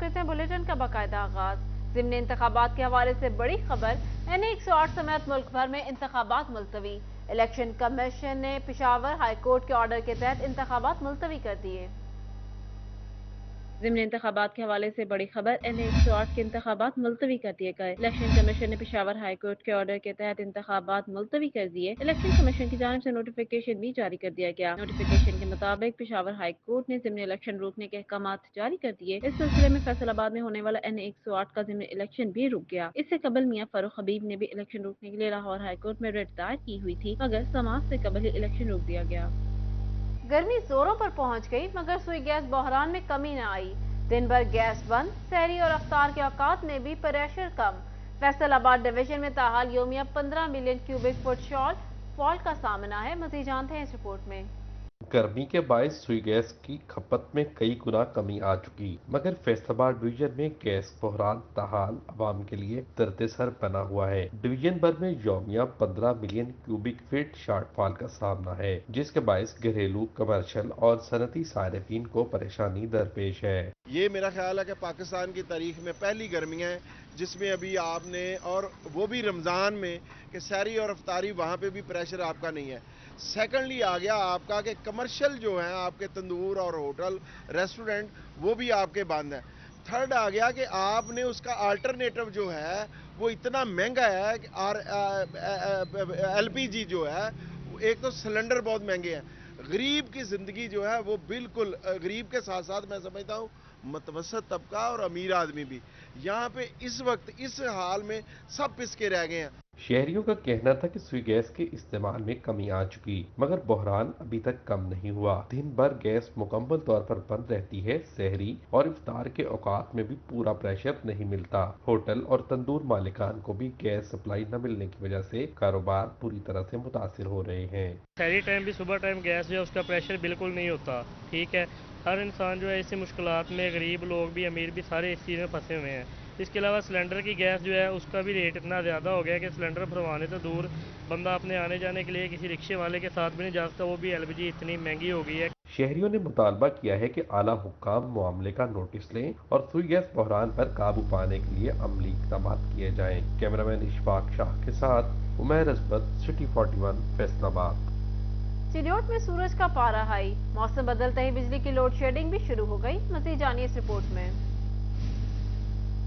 करते हैं बुलेटिन का बाकायदा आगाज। ज़िमनी इंतखाबात के हवाले से बड़ी खबर, NA 108 समेत मुल्क भर में इंतखाबात मुलतवी। इलेक्शन कमीशन ने पेशावर हाई कोर्ट के ऑर्डर के तहत इंतखाबात मुलतवी कर दिए। ज़िमनी इंतखाबात के हवाले से बड़ी खबर, NA 108 के इंतखाबात मुलतवी कर दिए गए। इलेक्शन कमीशन ने पेशावर हाई कोर्ट के ऑर्डर के तहत इंतखाबात मुलतवी कर दिए। इलेक्शन कमीशन की जानिब से नोटिफिकेशन भी जारी कर दिया गया। नोटिफिकेशन के मुताबिक पेशावर हाई कोर्ट ने ज़िमनी इलेक्शन रोकने के अहकामात जारी कर दिए। इस सिलसिले में फैसलाबाद में होने वाला NA 108 का ज़िमनी इलेक्शन भी रुक गया। इससे कबल मियां फारूक हबीब ने भी इलेक्शन रोकने के लिए लाहौर हाई कोर्ट में रिट दायर की हुई थी, मगर समाअत से कबल ही इलेक्शन रोक दिया गया। गर्मी जोरों पर पहुंच गई, मगर सुई गैस बहरान में कमी न आई। दिन भर गैस बंद, सहरी और अफ्तार के औकात में भी प्रेशर कम। फैसलाबाद डिवीजन में ताहाल योमिया 15 मिलियन क्यूबिक फुट फॉल्ट का सामना है। मजीद जानते हैं इस रिपोर्ट में। गर्मी के बायस सुई गैस की खपत में कई गुना कमी आ चुकी, मगर फैसलाबाद डिवीजन में गैस बहरान ताहाल अवाम के लिए दर्द-ए-सर बना हुआ है। डिवीजन भर में यौमिया 15 मिलियन क्यूबिक फीट शॉर्टफॉल का सामना है, जिसके बायस घरेलू, कमर्शियल और सनती सारिफीन को परेशानी दरपेश है। ये मेरा ख्याल है कि पाकिस्तान की तारीख में पहली गर्मियाँ हैं जिसमें अभी आपने, और वो भी रमज़ान में, कि सहरी और अफ्तारी वहाँ पे भी प्रेशर आपका नहीं है। सेकेंडली आ गया आपका कि कमर्शियल जो है आपके तंदूर और होटल रेस्टोरेंट वो भी आपके बंद है। थर्ड आ गया कि आपने उसका अल्टरनेटिव जो है वो इतना महंगा है कि LPG जो है, एक तो सिलेंडर बहुत महंगे हैं। गरीब की ज़िंदगी जो है वो बिल्कुल, गरीब के साथ साथ मैं समझता हूँ मतवसत तबका और अमीर आदमी भी यहाँ पे इस वक्त इस हाल में सब पिसके रह गए हैं। शहरियों का कहना था कि सुई गैस के इस्तेमाल में कमी आ चुकी, मगर बहरान अभी तक कम नहीं हुआ। दिन भर गैस मुकम्मल तौर पर बंद रहती है। सहरी और इफ्तार के औकात में भी पूरा प्रेशर नहीं मिलता। होटल और तंदूर मालिकान को भी गैस सप्लाई न मिलने की वजह से कारोबार पूरी तरह से मुतासिर हो रहे हैं। सहरी टाइम भी सुबह टाइम गैस जो है उसका प्रेशर बिल्कुल नहीं होता। ठीक है, हर इंसान जो है इसी मुश्किलात में, गरीब लोग भी अमीर भी सारे इस चीज़ में फंसे हुए हैं। इसके अलावा सिलेंडर की गैस जो है उसका भी रेट इतना ज़्यादा हो गया है कि सिलेंडर भरवाने से दूर बंदा अपने आने जाने के लिए किसी रिक्शे वाले के साथ भी नहीं जा सकता, वो भी LPG इतनी महंगी हो गई है। शहरियों ने मुतालबा किया है कि आला हुक्काम मामले का नोटिस लें और सुई गैस बहरान पर काबू पाने के लिए अमली इक़दाम किए जाएं। कैमरामैन इशफाक शाह के साथ उमैर अजबत, सिटी 41, फैसलाबाद। चिन्योट में सूरज का पारा हाई, मौसम बदलते ही बिजली की लोड शेडिंग भी शुरू हो गई। मजीद जानिए इस रिपोर्ट में।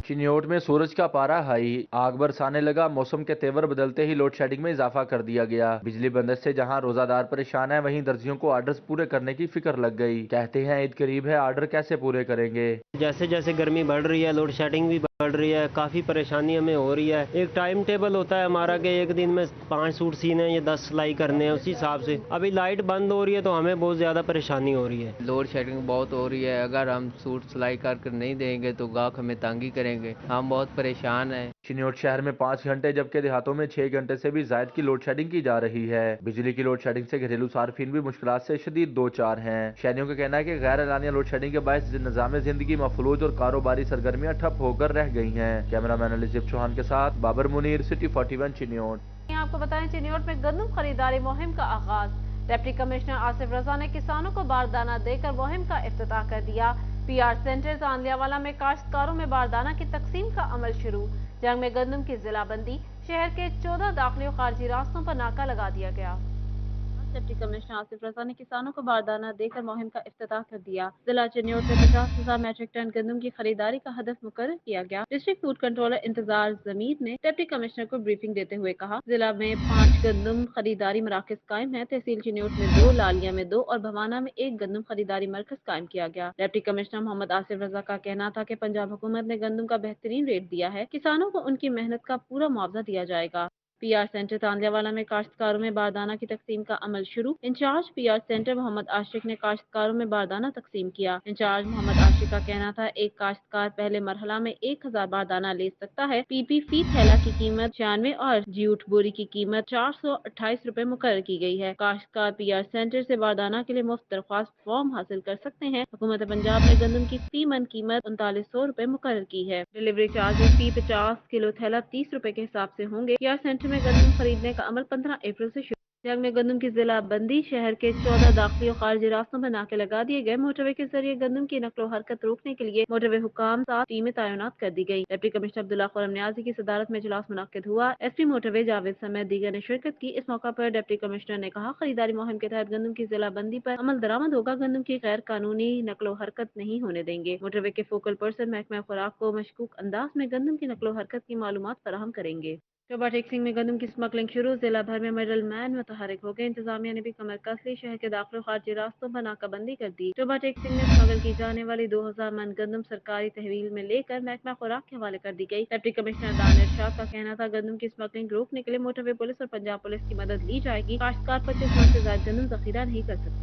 चिन्योट में सूरज का पारा हाई, आग बरसाने लगा। मौसम के तेवर बदलते ही लोड शेडिंग में इजाफा कर दिया गया। बिजली बंदश से जहां रोजादार परेशान है, वहीं दर्जियों को आर्डर्स पूरे करने की फिक्र लग गई। कहते हैं ईद करीब है, आर्डर कैसे पूरे करेंगे। जैसे जैसे गर्मी बढ़ रही है, लोड शेडिंग भी बढ़ रही है, काफी परेशानी हमें हो रही है। एक टाइम टेबल होता है हमारा कि एक दिन में 5 सूट सीने या 10 सिलाई करने हैं, उसी हिसाब से अभी लाइट बंद हो रही है तो हमें बहुत ज्यादा परेशानी हो रही है। लोड शेडिंग बहुत हो रही है। अगर हम सूट सिलाई कर नहीं देंगे तो गाहक हमें तंगी करेंगे। हम बहुत परेशान है। चिन्योट शहर में 5 घंटे जबकि देहातों में 6 घंटे से भी ज्यादा की लोड शेडिंग की जा रही है। बिजली की लोड शेडिंग से घरेलू सार्फिन भी मुश्किलात से शदीद दो चार हैं। शहरियों का कहना है कि गैर एलानिया लोड शेडिंग के बायस निजाम जिंदगी मफलूज और कारोबारी सरगर्मियां ठप होकर रह गई हैं। कैमरामैन अलीजिब चौहान के साथ बाबर मुनीर, सिटी 41, चिन्योट। आपको बताएं, चिन्योट में गंदम खरीदारी मुहिम का आगाज। डिप्टी कमिश्नर आसिफ रजा ने किसानों को बारदाना देकर मुहिम का इफ्तिताह कर दिया। PR सेंटर आंदियावाला में काश्तकारों में बारदाना की तकसीम का अमल शुरू। जंग में गंदम की जिलाबंदी, शहर के 14 दाखिली और खारजी रास्तों पर नाका लगा दिया गया। डिप्टी कमिश्नर आसिफ रजा ने किसानों को बारदाना देकर मुहिम का इफ्तिताह कर दिया। जिला चिन्योट में 50,000 मैट्रिक टन गंदम की खरीदारी का हदफ मुकर्रर किया गया। डिस्ट्रिक्ट फूड कंट्रोलर इंतजार जमीर ने डिप्टी कमिश्नर को ब्रीफिंग देते हुए कहा, जिला में 5 गंदम खरीदारी मराकज कायम है। तहसील चिन्योट में 2, लालिया में 2 और भवाना में 1 गंदम खरीदारी मरकज कायम किया गया। डिप्टी कमिश्नर मोहम्मद आसिफ रजा का कहना था कि पंजाब हुकूमत ने गंदम का बेहतरीन रेट दिया है। किसानों को उनकी मेहनत का पूरा मुआवजा दिया जाएगा। PR सेंटर तांदियावाला में काश्तकारों में बारदाना की तकसीम का अमल शुरू। इंचार्ज PR सेंटर मोहम्मद आशिक ने काश्तकारों में बारदाना तकसीम किया। इंचार्ज मोहम्मद आशिक का कहना था, एक काश्तकार पहले मरहला में 1000 बारदाना ले सकता है। PP फी थैला की कीमत 96 और जूट बोरी की कीमत 428 रुपए मुकर्रर की गई है। काश्तकार PR सेंटर से बारदाना के लिए मुफ्त दरख्वास्त फॉर्म हासिल कर सकते हैं। हुकूमत पंजाब ने गंदम की फी मन कीमत 3900 रुपए मुकर्रर की है। डिलीवरी चार्जेस फी 50 किलो थैला 30 रुपए के हिसाब से होंगे। PR सेंटर में गंदम खरीदने का अमल 15 अप्रैल से शुरू जंग में गंदम की जिला बंदी, शहर के 14 दाखिली और खारजी रास्तों पर नाके लगा दिए गए। मोटरवे के जरिए गंदम की नकलो हरकत रोकने के लिए मोटरवे हुकाम 7 टीमें तैनात कर दी गई। डिप्टी कमिश्नर अब्दुल्ला खुर्रम नियाजी की सदारत में इजलास मुनक्किद हुआ। एसपी मोटरवे जावेद समेत दीगर ने शिरकत की। इस मौका पर डिप्टी कमिश्नर ने कहा, खरीदारी मुहिम के तहत गंदम की जिला बंदी पर अमल दरामद होगा। गंदम की गैर कानूनी नकलो हरकत नहीं होने देंगे। मोटरवे के फोकल पर्सन महकमा खुराक को मशकूक अंदाज में गंदम की नकलो हरकत की मालूमात फराहम करेंगे। शोभा टेक्सिंग में गंदम की स्मगलिंग शुरू, जिला भर में मिडल मैन मुतहरिक हो गए। इंतजामिया ने भी कमर कस ली, शहर के दाखिल खारजी रास्तों पर नाकाबंदी कर दी। शोभा टेक्सिंग में स्मगल की जाने वाली 2000 मन गंदम सरकारी तहवील में लेकर महकमा खुराक के हवाले कर दी गई। डिप्टी कमिश्नर दानिर शाह का कहना था, गंदम की स्मगलिंग रोकने के लिए मोटरवे पुलिस और पंजाब पुलिस की मदद ली जाएगी। काश्तकार 25 मन से ज्यादा गंदम जखीरा नहीं कर सकते।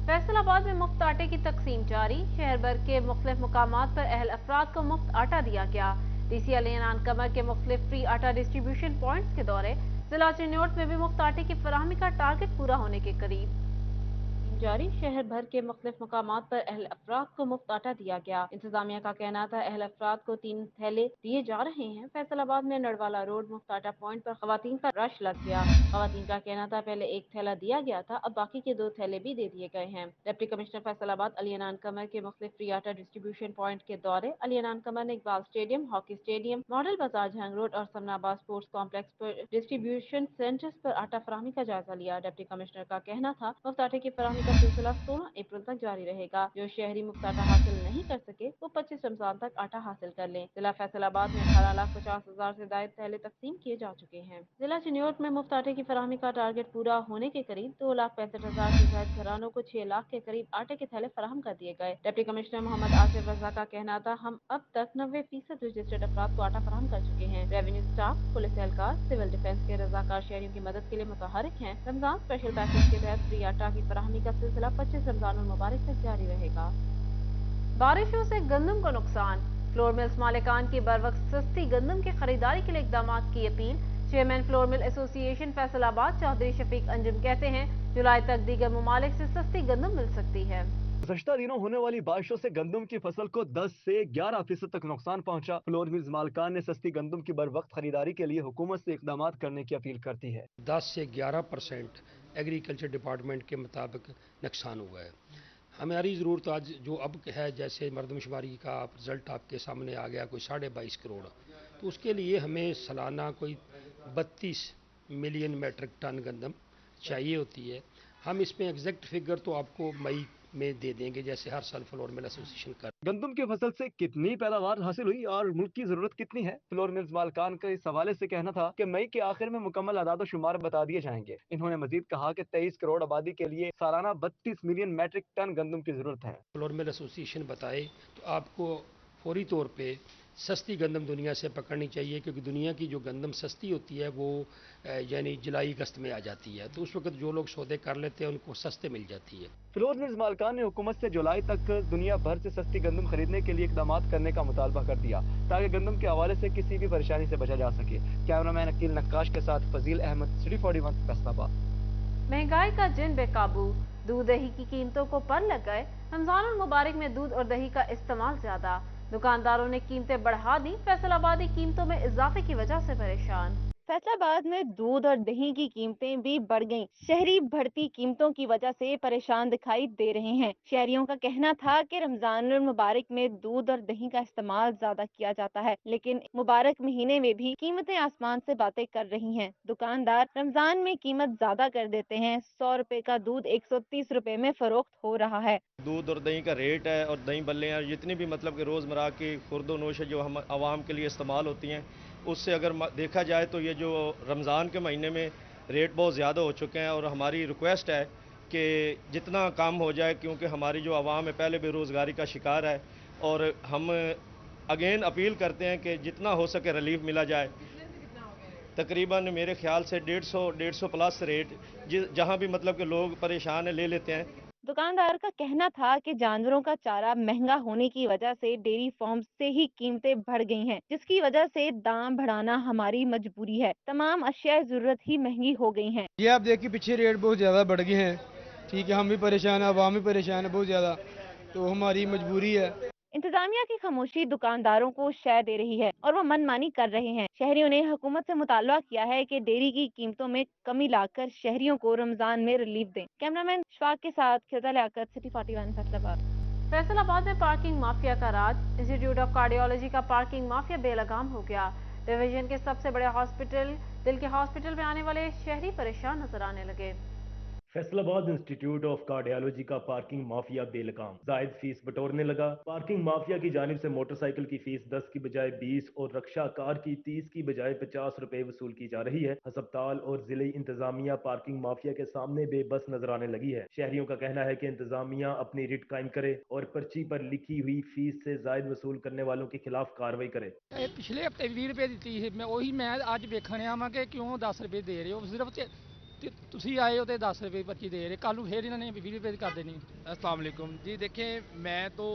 फैसलाबाद में मुफ्त आटे की तकसीम जारी, शहर भर के मुख्तलिफ मुकामात पर अहल अफराद को मुफ्त आटा दिया गया। डीसी अलियान कमर के मुख्तलिफ फ्री आटा डिस्ट्रीब्यूशन पॉइंट्स के दौरे, जिला चिन्योट में भी मुफ्त आटे की फराहमी का टारगेट पूरा होने के करीब जारी। शहर भर के मुख्तलिफ मुकामात पर अहल अफराद को मुफ्त आटा दिया गया। इंतजामिया का कहना था, अहल अफराद को 3 थैले दिए जा रहे हैं। फैसलाबाद में नडवाला रोड मुफ्त आटा पॉइंट पर खवातीन का रश लग गया। खवातीन का कहना था, पहले 1 थैला दिया गया था, अब बाकी के 2 थैले भी दे दिए गए हैं। डिप्टी कमिश्नर फैसलाबाद अलियान कमर के मुख्तलिफ फ्री आटा डिस्ट्रीब्यूशन पॉइंट के दौरे, अलियान कमर ने Iqbal stadium, hockey stadium, model बाजार जहांग रोड और समनाबाद स्पोर्ट्स कॉम्प्लेक्स पर डिस्ट्रीब्यूशन सेंटर्स पर आटा फराहमी का जायजा लिया। डिप्टी कमिश्नर का कहना था, मुफ्त आटे की फराहमी का सिलसिला 16 अप्रैल तक जारी रहेगा। जो शहरी मुफ्त आटा हासिल नहीं कर सके वो 25 रमजान तक आटा हासिल कर लें। जिला फैसलाबाद में 18,50,000 से ज्यादा थैले तकसीम किए जा चुके हैं। जिला चिन्योट में मुफ्त आटे की फराहमी का टारगेट पूरा होने के करीब 2,65,000 से ज्यादा घरानों को 6 लाख के करीब आटे के थैले फराहम कर दिए गए। डिप्टी कमिश्नर मोहम्मद आसिफ रजा का कहना था, हम अब तक 90% रजिस्टर्ड अफराद को आटा फराहम कर चुके हैं। रेवेन्यू स्टाफ, पुलिस एहलकार, सिविल डिफेंस के रजाकार शहरियों की मदद के लिए मुतहरिक हैं। रमजान स्पेशल पैकेज के तहत फ्री आटा की फराहमी का सिलसिला 25 रमजानुल मुबारक तक जारी रहेगा। बारिशों से गंदम को नुकसान, फ्लोर मिल्स मालिकान की बर वक्त सस्ती गंदम की खरीदारी के लिए इकदाम की अपील। Chairman flour mill association Faisalabad Chaudhry Shafiq Anjum कहते हैं, जुलाई तक दीगर ममालिक से सस्ती गंदम मिल सकती है। गुज़श्ता दिनों होने वाली बारिशों से गंदम की फसल को 10 से 11% तक नुकसान पहुंचा। फ्लोर मिल्स मालिकान ने सस्ती गंदम की बर वक्त खरीदारी के लिए हुकूमत से इकदाम करने की अपील करती है। 10 से 11% एग्रीकल्चर डिपार्टमेंट के मुताबिक नुकसान हुआ है। हमारी ज़रूरत आज जो अब है, जैसे मरदमशुमारी का रिज़ल्ट आपके सामने आ गया, कोई 22.5 करोड़, तो उसके लिए हमें सालाना कोई 32 मिलियन मेट्रिक टन गंदम चाहिए होती है। हम इसमें एग्जैक्ट फिगर तो आपको मई में दे देंगे, जैसे हर साल फ्लोर मिल एसोसिएशन कर। गंदम की फसल से कितनी पैदावार हासिल हुई और मुल्क की जरूरत कितनी है, फ्लोर मिल्स मालिकान का इस हवाले से कहना था कि मई के आखिर में मुकम्मल आदाद शुमार बता दिए जाएंगे। इन्होंने मजीद कहा कि 23 करोड़ आबादी के लिए सालाना 32 मिलियन मैट्रिक टन गंदम की जरूरत है। फ्लोर मिल एसोसिएशन बताए तो आपको फौरी तौर पे सस्ती गंदम दुनिया से पकड़नी चाहिए, क्योंकि दुनिया की जो गंदम सस्ती होती है वो यानी जुलाई अगस्त में आ जाती है, तो उस वक्त जो लोग सौदे कर लेते हैं उनको सस्ते मिल जाती है। फ्लोर मिल्स मालिकान ने हुकूमत से जुलाई तक दुनिया भर से सस्ती गंदम खरीदने के लिए इकदाम करने का मुतालबा कर दिया, ताकि गंदम के हवाले से किसी भी परेशानी से बचा जा सके। कैमरामैन अकील नक्काश के साथ फजील अहमद, सिटी 41 फैसलाबाद। महंगाई का जिन बेकाबू, दूध दही की कीमतों को पर लग गए। रमजानुल मुबारक में दूध और दही का इस्तेमाल ज्यादा, दुकानदारों ने कीमतें बढ़ा दी। फैसलाबादी कीमतों में इजाफे की वजह से परेशान। फैसलाबाद में दूध और दही की कीमतें भी बढ़ गईं। शहरी बढ़ती कीमतों की वजह से परेशान दिखाई दे रहे हैं। शहरियों का कहना था कि रमजान मुबारक में दूध और दही का इस्तेमाल ज्यादा किया जाता है, लेकिन मुबारक महीने में भी कीमतें आसमान से बातें कर रही हैं। दुकानदार रमजान में कीमत ज्यादा कर देते हैं। 100 रुपए का दूध 130 रुपए में फरोख्त हो रहा है। दूध और दही का रेट है और दही बल्ले जितनी भी मतलब कि रोजमर्रा की खुर्द नोश जो हम आवाम के लिए इस्तेमाल होती हैं, उससे अगर देखा जाए तो ये जो रमज़ान के महीने में रेट बहुत ज़्यादा हो चुके हैं। और हमारी रिक्वेस्ट है कि जितना कम हो जाए, क्योंकि हमारी जो आवाम है पहले बेरोज़गारी का शिकार है, और हम अगेन अपील करते हैं कि जितना हो सके रिलीफ मिला जाए। तकरीबन मेरे ख्याल से 150 प्लस रेट जहाँ भी मतलब कि लोग परेशान है ले लेते हैं। दुकानदार का कहना था कि जानवरों का चारा महंगा होने की वजह से डेयरी फार्म से ही कीमतें बढ़ गई हैं, जिसकी वजह से दाम बढ़ाना हमारी मजबूरी है। तमाम अशिया जरूरत ही महंगी हो गई हैं। ये आप देखिए पीछे रेट बहुत ज्यादा बढ़ गए हैं। ठीक है, हम भी परेशान है, आवाम भी परेशान है बहुत ज्यादा, तो हमारी मजबूरी है। इंतजामिया की खामोशी दुकानदारों को शय दे रही है और वो मनमानी कर रहे हैं। शहरियों ने हुकूमत से मुतालबा किया है कि डेयरी की कीमतों में कमी लाकर शहरियों को रमजान में रिलीफ दें। कैमरामैन शफाक के साथ खिजा लियाकत, सिटी 41 फैसलाबाद। फैसलाबाद में पार्किंग माफिया का राज। इंस्टीट्यूट ऑफ कार्डियोलॉजी का पार्किंग माफिया बेलगाम हो गया। डिवीजन के सबसे बड़े हॉस्पिटल दिल के हॉस्पिटल में आने वाले शहरी परेशान नजर आने लगे। फैसलाबाद इंस्टीट्यूट ऑफ कार्डियोलॉजी का पार्किंग माफिया बेलगाम जायद फीस बटोरने लगा। पार्किंग माफिया की जानिब से मोटरसाइकिल की फीस 10 की बजाय 20 और रक्षा कार की 30 की बजाय 50 रुपए वसूल की जा रही है। अस्पताल और जिले इंतजामिया पार्किंग माफिया के सामने बेबस नजर आने लगी है। शहरियों का कहना है कि इंतजामिया अपनी रिट कायम करे और पर्ची पर लिखी हुई फीस से जायद वसूल करने वालों के खिलाफ कार्रवाई करे। पिछले हफ्ते 20 रुपए दी है, मैं आज वेखने आवा कि क्यों 10 रुपए दे रहे हो। सिर्फ तुसी आए हो तो 10 रुपए पर्ची दे रहे, कल फिर इन्होंने 20 रुपए कर देनी। अस्सलाम वालेकुम जी, देखें मैं तो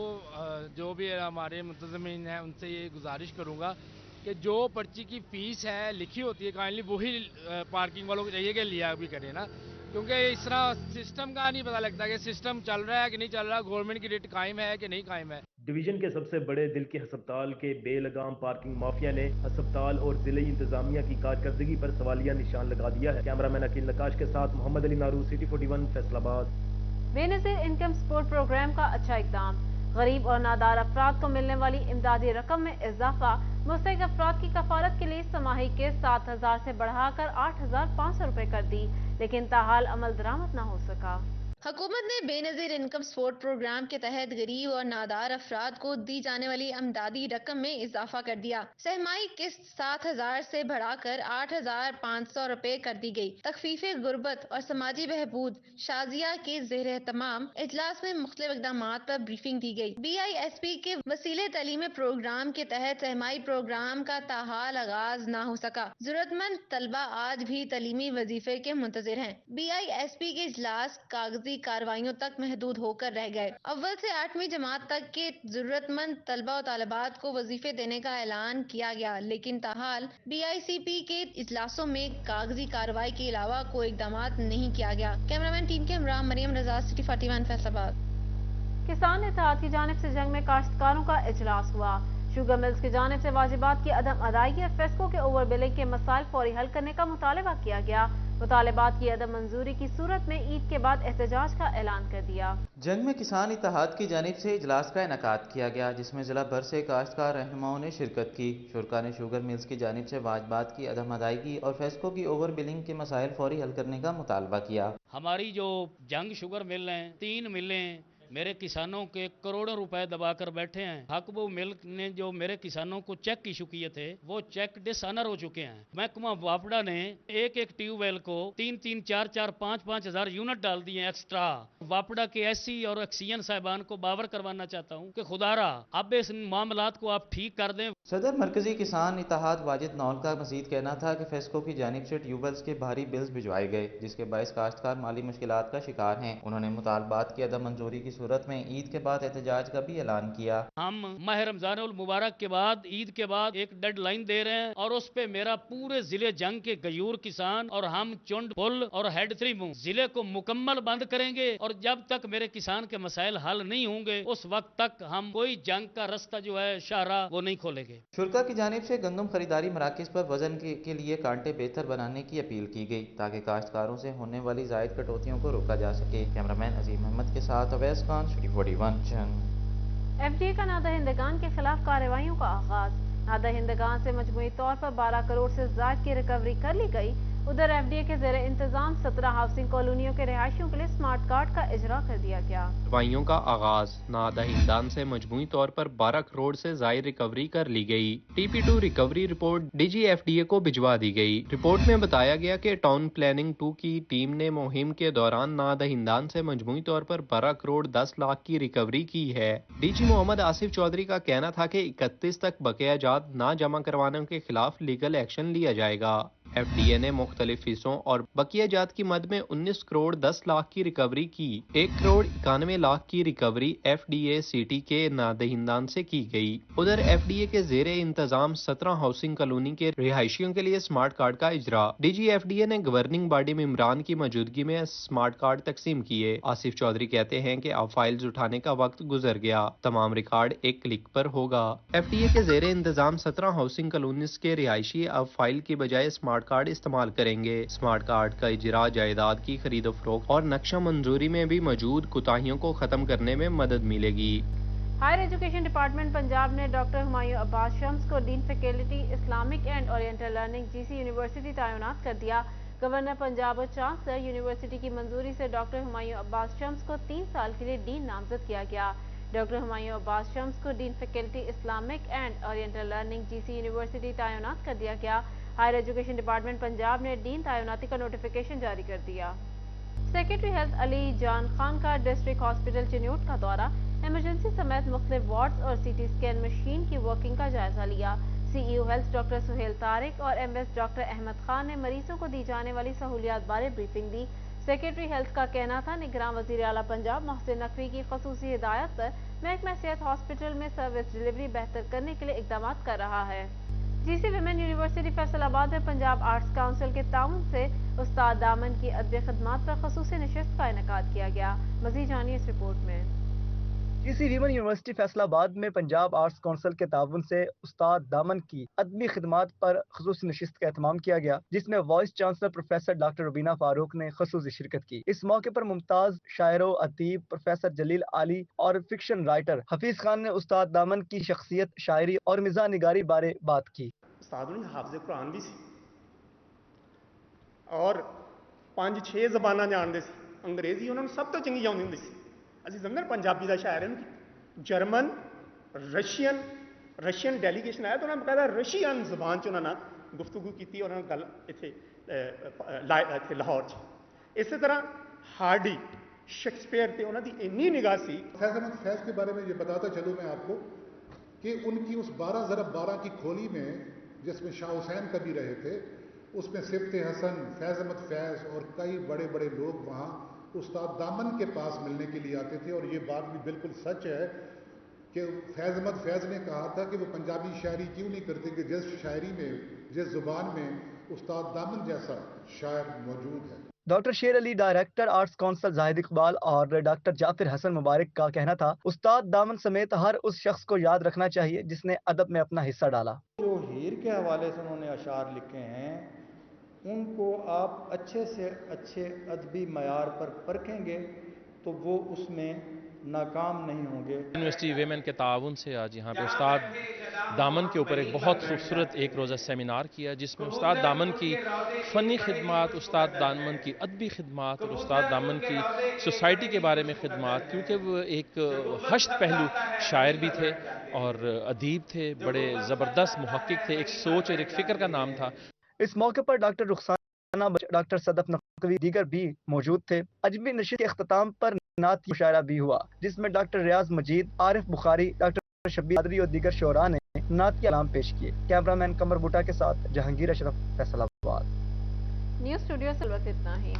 जो भी हमारे मुंतज़मीन हैं उनसे ये गुजारिश करूँगा कि जो पर्ची की फ़ीस है लिखी होती है काइंडली वही पार्किंग वालों को चाहिए कि लिया भी करें ना, क्योंकि इस तरह सिस्टम का नहीं पता लगता कि सिस्टम चल रहा है कि नहीं चल रहा, गवर्नमेंट की रेट कायम है कि नहीं कायम है। डिवीजन के सबसे बड़े दिल के अस्पताल के बेलगाम पार्किंग माफिया ने अस्पताल और जिले इंतजामिया की कारकर्दगी पर सवालिया निशान लगा दिया है। कैमरामैन अकील नकाश के साथ Mohammad Ali Naru, city 41 Faisalabad. Benazir income support programme का अच्छा इक़दाम। गरीब और नादार अफराद को मिलने वाली इमदादी रकम में इजाफा। मुस्तहिक अफराद की कफालत के लिए समाही के 7,000 से बढ़ाकर 8,500 रुपए कर दी, लेकिन ताहाल अमल दरामद न हो सका। हुकूमत ने बेनज़ीर इनकम सपोर्ट प्रोग्राम के तहत गरीब और नादार अफराद को दी जाने वाली अमदादी रकम में इजाफा कर दिया। सहमाई किस्त 7,000 से बढ़ाकर 8,500 रुपए कर दी गई। तखफीफे गुर्बत और समाजी बहबूद शाजिया के ज़ेर एहतमाम इजलास में मुख्तलिफ इक़दामात पर ब्रीफिंग दी गई। BISP के वसीले तालीमी प्रोग्राम के तहत सहमाई प्रोग्राम का ताहाल आगाज न हो सका। जरूरतमंद तलबा आज भी तालीमी वजीफे के मुंतजिर हैं। BISP के इजलास कागजी कार्रवाइयों तक महदूद होकर रह गए। अव्वल से 8वीं जमात तक के जरूरतमंद तलबा और तालिबात को वजीफे देने का ऐलान किया गया, लेकिन ताहाल BICP के इजलासों में कागजी कार्रवाई के अलावा कोई इकदाम नहीं किया गया। कैमरामैन टीम के हमरा मरियम रजा, सिटी 41 फैसलाबाद। किसान इत्तेहाद की जानिब से जंग में काश्तकारों का इजलास हुआ। शुगर मिल्स की जानिब से वाजिबात की अदम अदायगी और फेस्को के ओवर बिलिंग के मसाइल फौरी हल करने का मुतालबा किया गया। मुतालबात की अदम मंजूरी की सूरत में ईद के बाद एहतजाज का ऐलान कर दिया। जंग में किसान इत्तेहाद की जानिब से इजलास का इनेकाद किया गया, जिसमें जिला भर से काश्तकार रहनुमाओं ने शिरकत की। शुरका ने शुगर मिल्स की जानिब से वाजिबात की अदम अदायगी और फेस्को की ओवर बिलिंग के मसाइल फौरी हल करने का मुतालबा किया। हमारी जो जंग शुगर मिल हैं, 3 मिलें मेरे किसानों के करोड़ों रुपए दबाकर बैठे हैं। हकबो मिल्क ने जो मेरे किसानों को चेक इशू किए थे वो चेक डिसऑनर हो चुके हैं। महकमा वापडा ने एक ट्यूबवेल को 3-3, 4-4, 5-5 हजार यूनिट डाल दिए एक्स्ट्रा। वापडा के SC और एक्सीएन साहिबान को बावर करवाना चाहता हूँ कि खुदारा अब इस मामलात को आप ठीक कर दें। सदर मरकजी किसान इत्तेहाद वाजिद नौल का मजीद कहना था कि फेस्को की जानिब से ट्यूबवेल्स के भारी बिल्स भिजवाए गए, जिसके बायस काश्तकार माली मुश्किलात का शिकार हैं। उन्होंने मुतालबात की अदम मंजूरी की सूरत में ईद के बाद एहतजाज का भी ऐलान किया। हम माह रमजान उल मुबारक के बाद ईद के बाद एक डेडलाइन दे रहे हैं और उस पे मेरा पूरे जिले जंग के गयूर किसान और हम चुंड पुल और हेड 3 मुंह जिले को मुकम्मल बंद करेंगे और जब तक मेरे किसान के मसाइल हल नहीं होंगे उस वक्त तक हम कोई जंग का रास्ता जो है शाहरा वो नहीं खोलेंगे। शुरका की जानिब से गंदम खरीदारी मराकज पर वजन के लिए कांटे बेहतर बनाने की अपील की गई, ताकि काश्तकारों से होने वाली जायद कटौतियों को रोका जा सके। कैमरामैन अजीम अहमद के साथ अवैस खान, 41 जंग। FDA का नादहिंदगान के खिलाफ कार्रवाइयों का आगाज। नादहिंदगान से मजमूई तौर पर 12 करोड़ से ज्यादा की रिकवरी कर ली गई। उधर FDA के ज़ेरे इंतजाम 17 हाउसिंग कॉलोनियों के रिहायशियों के लिए स्मार्ट कार्ड का इजरा कर दिया गया। कार्रवाइयों का आगाज। नादहिंदान से मजमूई तौर पर 12 करोड़ से ज्यादा रिकवरी कर ली गई। TP2 recovery report DG FDA को भिजवा दी गई। रिपोर्ट में बताया गया कि टाउन प्लानिंग 2 की टीम ने मुहिम के दौरान नादहिंदान से मजमूई तौर पर 12 करोड़ 10 लाख की रिकवरी की है। DG मोहम्मद आसिफ चौधरी का कहना था कि 31 तक बकाया जात ना जमा करवाने के खिलाफ लीगल एक्शन लिया जाएगा। FDA ने मुख्तलिफ फीसों और बकिया जात की मद में 19 करोड़ 10 लाख की रिकवरी की। 1 करोड़ 91 लाख की रिकवरी FDA सिटी के नादहिंदान से की गई। उधर FDA के ज़ेरे इंतजाम 17 हाउसिंग कॉलोनी के रिहायशियों के लिए स्मार्ट कार्ड का इजरा। DG FDA ने गवर्निंग बॉडी मेंबरान की मौजूदगी में स्मार्ट कार्ड तकसीम किए। आसिफ चौधरी कहते हैं कि अब फाइल्स उठाने का वक्त गुजर गया, तमाम रिकॉर्ड एक क्लिक पर होगा। FDA के ज़ेरे इंतजाम 17 हाउसिंग कॉलोनीज के रिहायशी अब फाइल की बजाय स्मार्ट कार्ड इस्तेमाल करेंगे। स्मार्ट कार्ड का इजरा जायदाद की खरीदो फरोख्त और नक्शा मंजूरी में भी मौजूद कोताहियों को खत्म करने में मदद मिलेगी। हायर एजुकेशन डिपार्टमेंट पंजाब ने डॉक्टर हुमायूं अब्बास शम्स को dean faculty Islamic and oriental learning GC university तैनात कर दिया। गवर्नर पंजाब और चांसलर यूनिवर्सिटी की मंजूरी से डॉक्टर हुमायूं अब्बास शम्स को 3 साल के लिए डीन नामजद किया गया। डॉक्टर हुमायूं अब्बास शम्स को dean faculty Islamic and oriental learning GC university तैनात कर दिया गया। हायर एजुकेशन डिपार्टमेंट पंजाब ने डीन तैनाती का नोटिफिकेशन जारी कर दिया। सेक्रेटरी हेल्थ अली जान खान का डिस्ट्रिक्ट हॉस्पिटल चिन्यूट का दौरा, इमरजेंसी समेत मुख्तलिफ वार्ड्स और CT स्कैन मशीन की वर्किंग का जायजा लिया। CEO health doctor Suhail Tariq और MS डॉक्टर अहमद खान ने मरीजों को दी जाने वाली सहूलियात बारे ब्रीफिंग दी। सेक्रेटरी हेल्थ का कहना था निगरान वज़ीर आला पंजाब मोहसिन नकवी की ख़ुसूसी हिदायत पर महकमा सेहत हॉस्पिटल में सर्विस डिलीवरी बेहतर करने के लिए इक़दाम कर रहा है। GC विमेन यूनिवर्सिटी फैसलाबाद में पंजाब आर्ट्स काउंसिल के ताउन से उस्ताद दामन की अदबी खिदमात पर ख़ुसूसी नशिस्त का इनेकाद किया गया। मज़ीद जानिए इस रिपोर्ट में। GC विमेन यूनिवर्सिटी फैसलाबाद में पंजाब आर्ट्स काउंसिल के ताउन से उस्ताद दामन की अदबी खिदमात पर खसूसी नशिस्त का एहतमाम किया गया, जिसमें vice chancellor professor doctor Rubina Farooq ने खसूसी शिरकत की। इस मौके पर मुमताज शायरो अदीब प्रोफेसर जलील आली और फिक्शन राइटर हफीज खान ने उस्ताद दामन की शख्सियत, शायरी और मिजाज निगारी बारे बात की। उस्ताद ने हाफिज़ कुरान भी सी और 5-6 ज़बानां जानते सी। अंग्रेजी उन्होंने सब तो चंगी आउंदी हुंदी सी। ਅਸੀਂ ਸਮਝਦੇ ਪੰਜਾਬੀ ਦਾ ਸ਼ਾਇਰ ਹੈ ਜਰਮਨ ਰਸ਼ੀਅਨ ਡੈਲੀਗੇਸ਼ਨ ਆਇਆ ਤਾਂ ਉਹਨਾਂ ਨੇ ਬਕਾਇਦਾ ਰਸ਼ੀਅਨ ਜ਼ਬਾਨ 'ਚ ਉਹਨਾਂ ਨਾਲ ਗੁਫ਼ਤਗੂ ਕੀਤੀ, ਉਹਨਾਂ ਨਾਲ ਗੱਲ ਇੱਥੇ ਲਾਹੌਰ 'ਚ। ਇਸੇ ਤਰ੍ਹਾਂ हार्डी शेक्सपियर थे, उन्होंने इन्नी निगाह सी। फैज़ अहमद फैज़ के बारे में ये बताता चलूँ मैं आपको कि उनकी उस 12/12 की खोली में जिसमें शाह हुसैन कभी रहे थे, उसमें सिफ्त हसन, फैज़ अहमद फैज़ और कई बड़े बड़े लोग वहाँ उस्ताद दामन के पास मिलने के लिए आते थे। और ये बात भी बिल्कुल सच है कि फैज़ अहमद फैज़ ने कहा था कि वो पंजाबी शायरी क्यों नहीं करते कि जिस शायरी में, जिस ज़ुबान में उस्ताद दामन जैसा शायर मौजूद है। डॉक्टर शेर Ali director arts council Zahid Iqbal और डॉक्टर जाफिर हसन मुबारक का कहना था उस्ताद दामन समेत हर उस शख्स को याद रखना चाहिए जिसने अदब में अपना हिस्सा डाला। जो हीर के हवाले से उन्होंने अशार लिखे हैं उनको आप अच्छे से अच्छे अदबी मयार पर परखेंगे तो वो उसमें नाकाम नहीं होंगे। यूनिवर्सिटी वेमेन के ताउन से आज यहाँ पे उस्ताद दामन के ऊपर एक बहुत खूबसूरत एक रोज़ा सेमिनार किया, जिसमें उस्ताद दामन की फ़नी खिदमात, उस्ताद दामन की अदबी खिदमात और उस्ताद दामन की सोसाइटी के बारे में खिदमात, क्योंकि वो एक हश्त पहलू शायर भी थे और अदीब थे, बड़े ज़बरदस्त मुहक्किक थे, एक सोच और एक फ़िक्र का नाम था। इस मौके पर डॉक्टर रुखसाना, डॉक्टर सदफ नकवी दीगर भी मौजूद थे। अजमी नशीद के अख्ताम पर नात मुशायरा भी हुआ, जिसमें डॉक्टर रियाज मजीद, आरिफ बुखारी, डॉक्टर शब्बीर कादरी और दीगर शोरा ने नात के कलाम पेश किए। कैमरामैन कमर बूटा के साथ जहांगीर अशरफ, फैसलाबाद। न्यूज़ स्टूडियो से वक्त इतना ही।